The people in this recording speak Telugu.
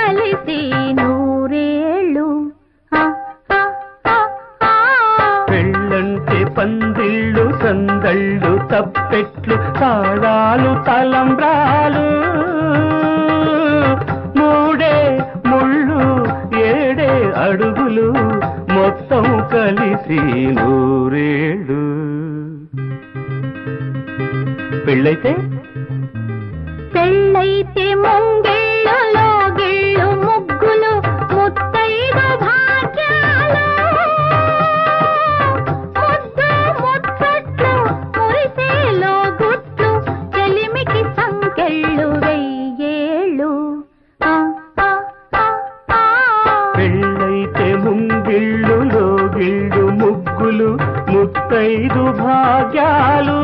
కలిసి నూరేళ్ళు. పెళ్ళంటే పందిళ్ళు సందళ్ళు తప్పెట్లు తాళాలు తలంబ్రాలు మూడే ముళ్ళు ఏడే అడుగులు మొత్తం కలిసి నూరేళ్ళు. పెళ్ళైతే ముంగిళ్ళు లోగిళ్ళు ముగ్గులు ముత్తైదు భాగ్యాలు ముద్దు ముచ్చట్లు మురిసే లోగుట్లు చెలిమికి సంకెళ్ళు వెయ్యేళ్ళు. పెళ్ళైతే ముంగిళ్ళు లోగిళ్ళు ముగ్గులు ముత్తైదు భాగ్యాలు